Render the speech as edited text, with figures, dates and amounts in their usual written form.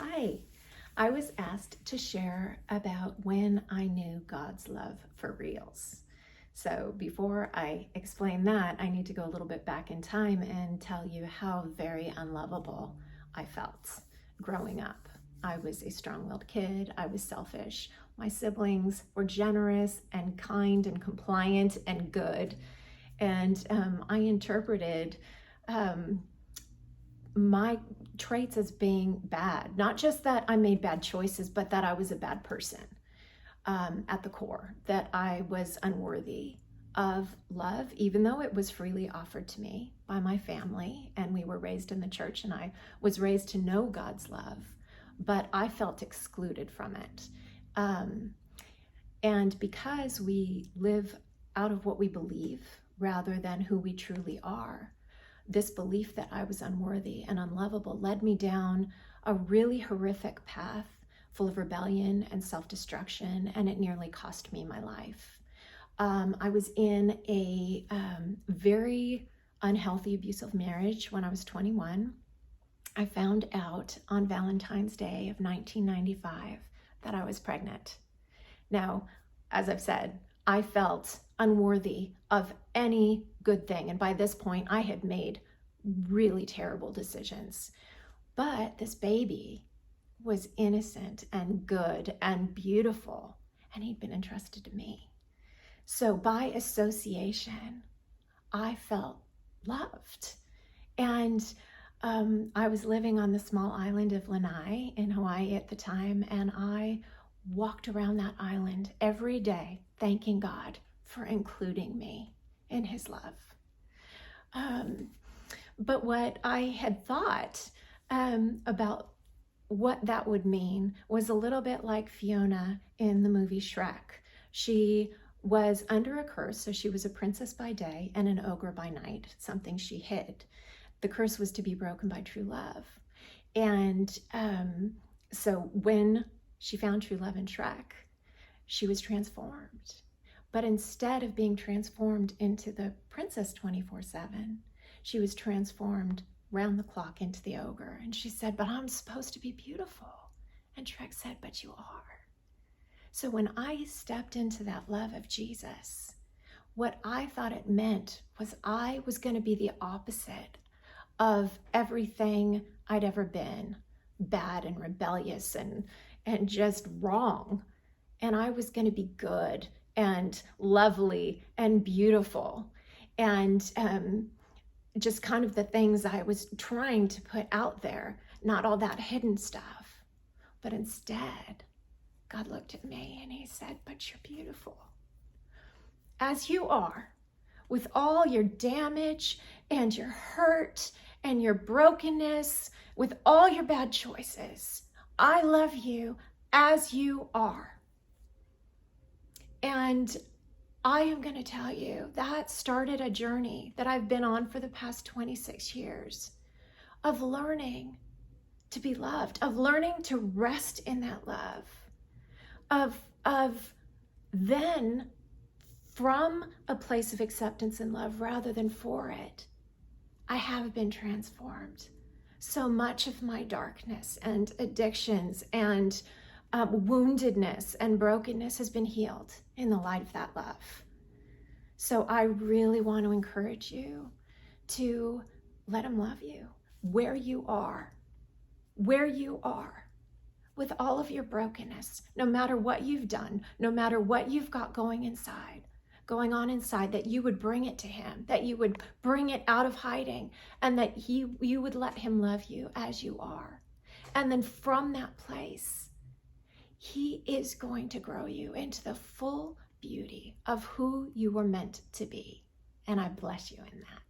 Hi, I was asked to share about when I knew God's love for reals. So before I explain that, I need to go a little bit back in time and tell you how very unlovable I felt growing up. I was a strong-willed kid. I was selfish. My siblings were generous and kind and compliant and good. And I interpreted my traits as being bad. Not just that I made bad choices, but that I was a bad person at the core, that I was unworthy of love, even though it was freely offered to me by my family. And we were raised in the church, and I was raised to know God's love, but I felt excluded from it. And because we live out of what we believe rather than who we truly are, this belief that I was unworthy and unlovable led me down a really horrific path full of rebellion and self-destruction, and it nearly cost me my life. I was in a very unhealthy, abusive marriage when I was 21. I found out on Valentine's Day of 1995 that I was pregnant. Now, as I've said, I felt unworthy of any good thing. And by this point, I had made really terrible decisions. But this baby was innocent and good and beautiful, and he'd been entrusted to me. So by association, I felt loved. And I was living on the small island of Lanai in Hawaii at the time, and I walked around that island every day thanking God for including me in his love. But what I had thought about what that would mean was a little bit like Fiona in the movie Shrek. She was under a curse, so she was a princess by day and an ogre by night, something she hid. The curse was to be broken by true love. And so when she found true love in Shrek, she was transformed. But instead of being transformed into the princess 24/7, she was transformed round the clock into the ogre. And she said, "But I'm supposed to be beautiful." And Shrek said, "But you are." So when I stepped into that love of Jesus, what I thought it meant was I was going to be the opposite of everything I'd ever been, bad and rebellious and just wrong. And I was going to be good and lovely and beautiful, and just kind of the things I was trying to put out there, not all that hidden stuff. But instead, God looked at me and he said, "But you're beautiful as you are, with all your damage and your hurt and your brokenness, with all your bad choices. I love you as you are." And I am going to tell you that started a journey that I've been on for the past 26 years of learning to be loved, of learning to rest in that love, of then from a place of acceptance and love rather than for it, I have been transformed. So much of my darkness and addictions and woundedness and brokenness has been healed in the light of that love. So I really want to encourage you to let him love you where you are, with all of your brokenness, no matter what you've done, no matter what you've got going on inside, that you would bring it to him, that you would bring it out of hiding, and that you would let him love you as you are. And then from that place, he is going to grow you into the full beauty of who you were meant to be. And I bless you in that.